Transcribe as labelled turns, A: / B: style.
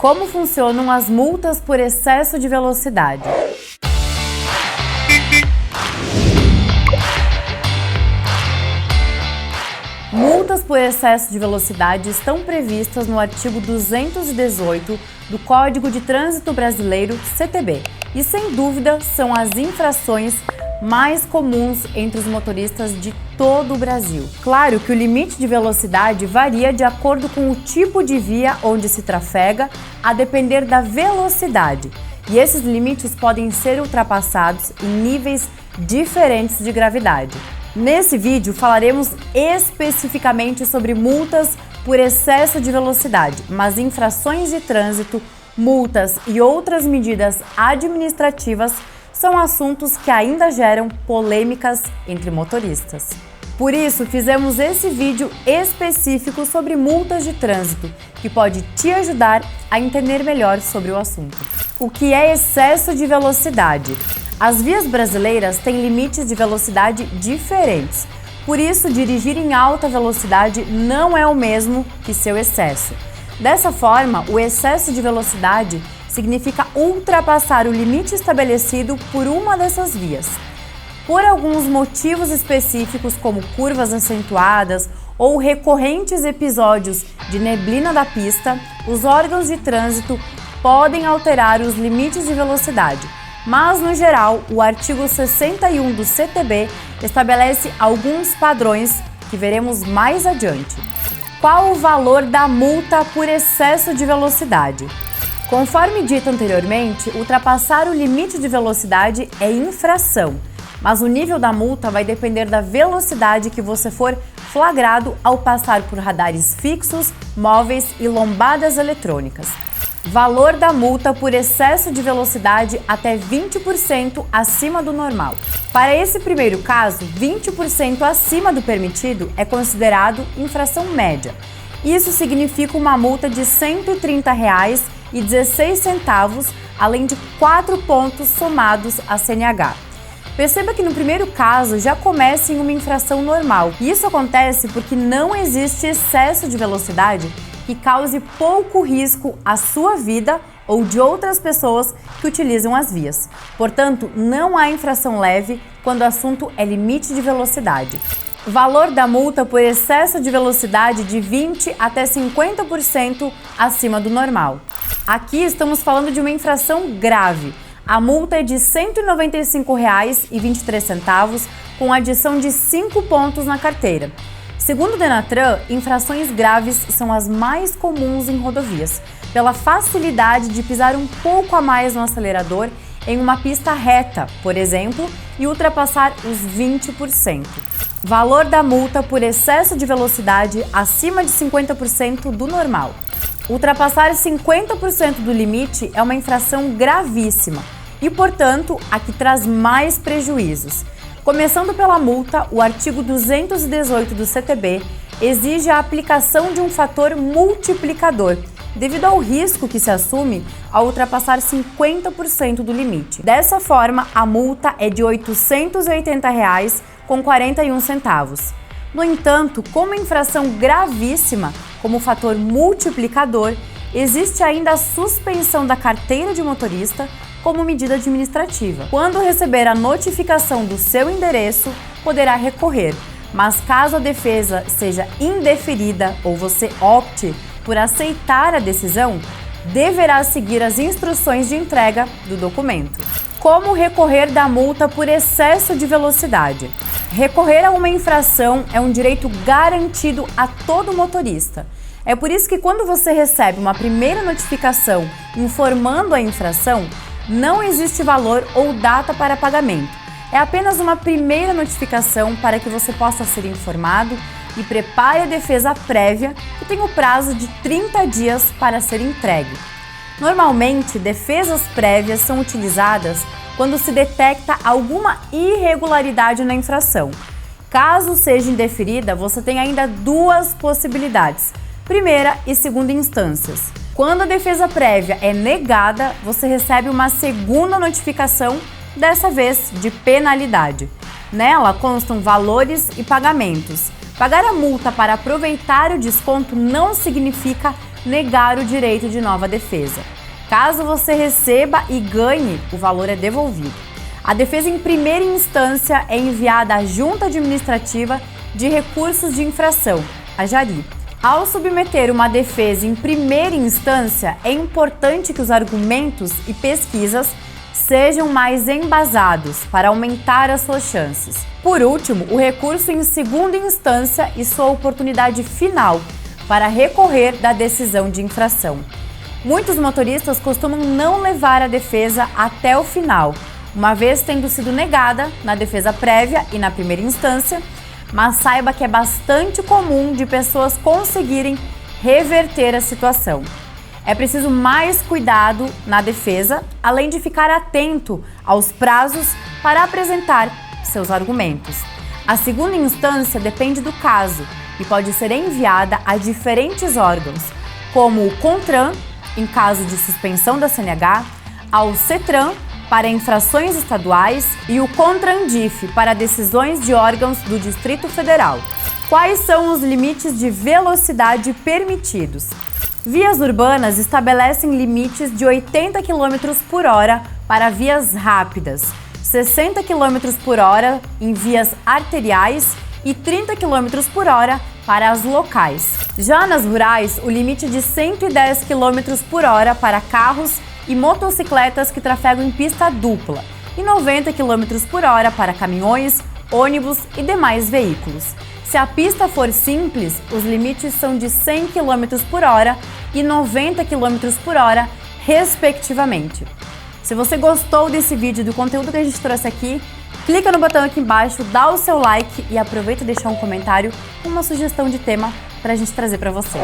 A: Como funcionam as multas por excesso de velocidade? Multas por excesso de velocidade estão previstas no artigo 218 do Código de Trânsito Brasileiro, CTB, e sem dúvida são as infrações mais comuns entre os motoristas de todo o Brasil. Claro que o limite de velocidade varia de acordo com o tipo de via onde se trafega, a depender da velocidade, e esses limites podem ser ultrapassados em níveis diferentes de gravidade. Nesse vídeo falaremos especificamente sobre multas por excesso de velocidade, mas infrações de trânsito, multas e outras medidas administrativas são assuntos que ainda geram polêmicas entre motoristas. Por isso, fizemos esse vídeo específico sobre multas de trânsito, que pode te ajudar a entender melhor sobre o assunto. O que é excesso de velocidade? As vias brasileiras têm limites de velocidade diferentes, por isso dirigir em alta velocidade não é o mesmo que seu excesso. Dessa forma, o excesso de velocidade significa ultrapassar o limite estabelecido por uma dessas vias. Por alguns motivos específicos, como curvas acentuadas ou recorrentes episódios de neblina da pista, os órgãos de trânsito podem alterar os limites de velocidade. Mas, no geral, o artigo 61 do CTB estabelece alguns padrões que veremos mais adiante. Qual o valor da multa por excesso de velocidade? Conforme dito anteriormente, ultrapassar o limite de velocidade é infração, mas o nível da multa vai depender da velocidade que você for flagrado ao passar por radares fixos, móveis e lombadas eletrônicas. Valor da multa por excesso de velocidade até 20% acima do normal. Para esse primeiro caso, 20% acima do permitido é considerado infração média. Isso significa uma multa de R$ 130,16, além de 4 pontos somados à CNH. Perceba que no primeiro caso já começa em uma infração normal. E isso acontece porque não existe excesso de velocidade que cause pouco risco à sua vida ou de outras pessoas que utilizam as vias. Portanto, não há infração leve quando o assunto é limite de velocidade. Valor da multa por excesso de velocidade de 20% até 50% acima do normal. Aqui estamos falando de uma infração grave. A multa é de R$ 195,23, com adição de 5 pontos na carteira. Segundo o Denatran, infrações graves são as mais comuns em rodovias, pela facilidade de pisar um pouco a mais no acelerador em uma pista reta, por exemplo, e ultrapassar os 20%. Valor da multa por excesso de velocidade acima de 50% do normal. Ultrapassar 50% do limite é uma infração gravíssima e, portanto, a que traz mais prejuízos. Começando pela multa, o artigo 218 do CTB exige a aplicação de um fator multiplicador, devido ao risco que se assume ao ultrapassar 50% do limite. Dessa forma, a multa é de R$ 880,41. No entanto, como infração gravíssima, como fator multiplicador, existe ainda a suspensão da carteira de motorista como medida administrativa. Quando receber a notificação do seu endereço, poderá recorrer, mas caso a defesa seja indeferida ou você opte por aceitar a decisão, deverá seguir as instruções de entrega do documento. Como recorrer da multa por excesso de velocidade? Recorrer a uma infração é um direito garantido a todo motorista. É por isso que quando você recebe uma primeira notificação informando a infração, não existe valor ou data para pagamento. É apenas uma primeira notificação para que você possa ser informado e prepare a defesa prévia, que tem o prazo de 30 dias para ser entregue. Normalmente, defesas prévias são utilizadas quando se detecta alguma irregularidade na infração. Caso seja indeferida, você tem ainda duas possibilidades: primeira e segunda instâncias. Quando a defesa prévia é negada, você recebe uma segunda notificação, dessa vez de penalidade. Nela constam valores e pagamentos. Pagar a multa para aproveitar o desconto não significa negar o direito de nova defesa. Caso você receba e ganhe, o valor é devolvido. A defesa em primeira instância é enviada à Junta Administrativa de Recursos de Infração, a JARI. Ao submeter uma defesa em primeira instância, é importante que os argumentos e pesquisas sejam mais embasados para aumentar as suas chances. Por último, o recurso em segunda instância e sua oportunidade final para recorrer da decisão de infração. Muitos motoristas costumam não levar a defesa até o final, uma vez tendo sido negada na defesa prévia e na primeira instância, mas saiba que é bastante comum de pessoas conseguirem reverter a situação. É preciso mais cuidado na defesa, além de ficar atento aos prazos para apresentar seus argumentos. A segunda instância depende do caso e pode ser enviada a diferentes órgãos, como o CONTRAN, em caso de suspensão da CNH, ao CETRAN, para infrações estaduais, e o CONTRANDIF, para decisões de órgãos do Distrito Federal. Quais são os limites de velocidade permitidos? Vias urbanas estabelecem limites de 80 km por hora para vias rápidas, 60 km por hora em vias arteriais e 30 km por hora para as locais. Já nas rurais, o limite de 110 km por hora para carros e motocicletas que trafegam em pista dupla e 90 km por hora para caminhões, ônibus e demais veículos. Se a pista for simples, os limites são de 100 km por hora e 90 km por hora, respectivamente. Se você gostou desse vídeo e do conteúdo que a gente trouxe aqui, clica no botão aqui embaixo, dá o seu like e aproveita e deixar um comentário com uma sugestão de tema para a gente trazer para você.